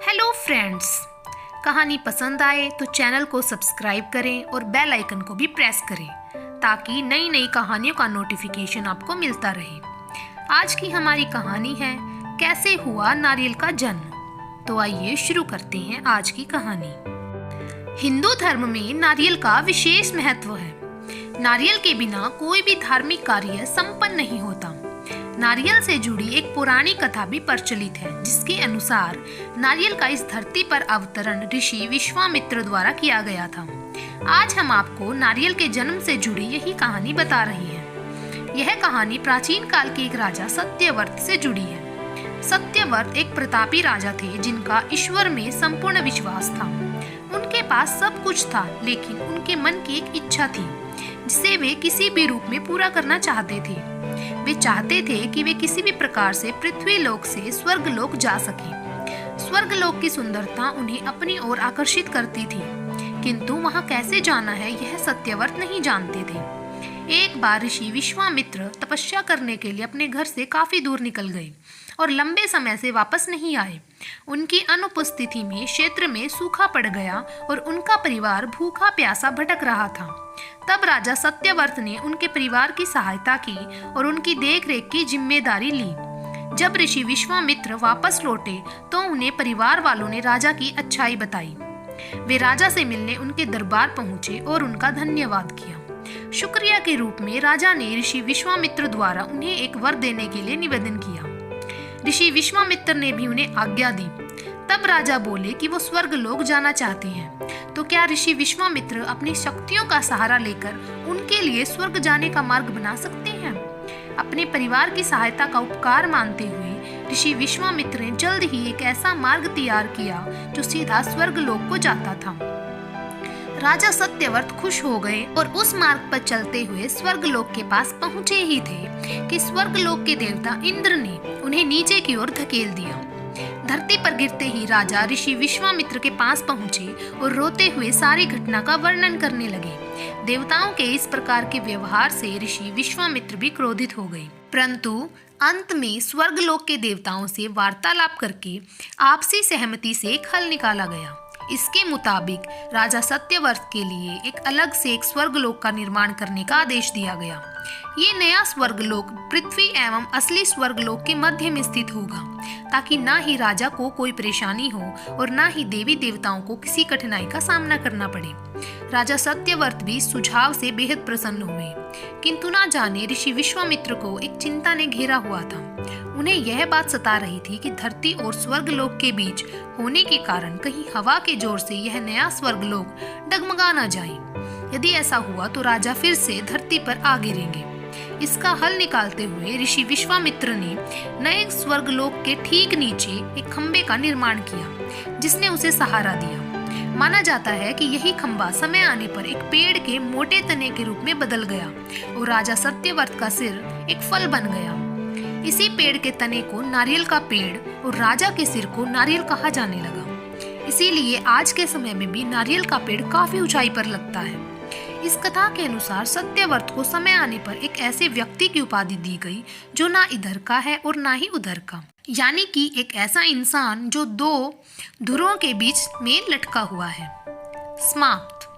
Hello friends, कहानी पसंद आए तो चैनल को सब्सक्राइब करें और बेल आइकन को भी प्रेस करें ताकि नई नई कहानियों का नोटिफिकेशन आपको मिलता रहे। आज की हमारी कहानी है कैसे हुआ नारियल का जन्म। तो आइए शुरू करते हैं आज की कहानी। हिंदू धर्म में नारियल का विशेष महत्व है। नारियल के बिना कोई भी धार्मिक कार्य संपन्न नहीं होता। नारियल से जुड़ी एक पुरानी कथा भी प्रचलित है, जिसके अनुसार नारियल का इस धरती पर अवतरण ऋषि विश्वामित्र द्वारा किया गया था। आज हम आपको नारियल के जन्म से जुड़ी यही कहानी बता रहे हैं। यह कहानी प्राचीन काल के एक राजा सत्यव्रत से जुड़ी है। सत्यव्रत एक प्रतापी राजा थे जिनका ईश्वर में संपूर्ण विश्वास था। उनके पास सब कुछ था, लेकिन उनके मन की एक इच्छा थी जिसे वे किसी भी रूप में पूरा करना चाहते थे। वे चाहते थे कि वे किसी भी प्रकार से पृथ्वी लोक से स्वर्ग लोक जा सके। स्वर्ग लोक की सुंदरता उन्हें अपनी ओर आकर्षित करती थी, किंतु वहां कैसे जाना है यह सत्यव्रत नहीं जानते थे। एक बार ऋषि विश्वामित्र तपस्या करने के लिए अपने घर से काफी दूर निकल गए और लंबे समय से वापस नहीं आए। उनकी अनुपस्थिति में क्षेत्र में सूखा पड़ गया और उनका परिवार भूखा प्यासा भटक रहा था। तब राजा सत्यव्रत ने उनके परिवार की सहायता की और उनकी देखरेख की जिम्मेदारी ली। जब ऋषि विश्वामित्र वापस लौटे तो उन्हें परिवार वालों ने राजा की अच्छाई बताई। वे राजा से मिलने उनके दरबार पहुंचे और उनका धन्यवाद किया। शुक्रिया के रूप में राजा ने ऋषि विश्वामित्र द्वारा उन्हें एक वर देने के लिए निवेदन किया। ऋषि विश्वामित्र ने भी उन्हें आज्ञा दी। तब राजा बोले कि वो स्वर्ग लोक जाना चाहते हैं, तो क्या ऋषि विश्वामित्र अपनी शक्तियों का सहारा लेकर उनके लिए स्वर्ग जाने का मार्ग बना सकते हैं? अपने परिवार की सहायता का उपकार मानते हुए ऋषि विश्वामित्र ने जल्द ही एक ऐसा मार्ग तैयार किया जो सीधा स्वर्ग लोक को जाता था। राजा सत्यव्रत खुश हो गए और उस मार्ग पर चलते हुए स्वर्ग लोक के पास पहुंचे ही थे कि स्वर्ग लोक के देवता इंद्र ने उन्हें नीचे की ओर धकेल दिया। धरती पर गिरते ही राजा ऋषि विश्वामित्र के पास पहुंचे और रोते हुए सारी घटना का वर्णन करने लगे। देवताओं के इस प्रकार के व्यवहार से ऋषि विश्वामित्र भी क्रोधित हो गए, परंतु अंत में स्वर्ग लोक के देवताओं से वार्तालाप करके आपसी सहमति से एक हल निकाला गया। इसके मुताबिक राजा सत्यव्रत के लिए एक अलग से एक स्वर्गलोक का निर्माण करने का आदेश दिया गया। ये नया स्वर्गलोक पृथ्वी एवं असली स्वर्गलोक के मध्य में स्थित होगा, ताकि ना ही राजा को कोई परेशानी हो और ना ही देवी देवताओं को किसी कठिनाई का सामना करना पड़े। राजा सत्यव्रत भी सुझाव से बेहद प्रसन्न हुए, किंतु ना जाने ऋषि विश्वामित्र को एक चिंता ने घेरा हुआ था। उन्हें यह बात सता रही थी कि धरती और स्वर्गलोक के बीच होने के कारण कहीं हवा के जोर से यह नया स्वर्गलोक डगमगा न जाए। यदि ऐसा हुआ तो राजा फिर से धरती पर आ गिरेंगे। इसका हल निकालते हुए ऋषि विश्वामित्र ने नए स्वर्गलोक के ठीक नीचे एक खंबे का निर्माण किया, जिसने उसे सहारा दिया। माना जाता है कि यही खंबा समय आने पर एक पेड़ के मोटे तने के रूप में बदल गया और राजा सत्यव्रत का सिर एक फल बन गया। इसी पेड़ के तने को नारियल का पेड़ और राजा के सिर को नारियल कहा जाने लगा। इसीलिए आज के समय में भी नारियल का पेड़ काफी ऊंचाई पर लगता है। इस कथा के अनुसार सत्यव्रत को समय आने पर एक ऐसे व्यक्ति की उपाधि दी गई जो ना इधर का है और ना ही उधर का, यानी कि एक ऐसा इंसान जो दो धुरों के बीच में लटका हुआ है। समाप्त।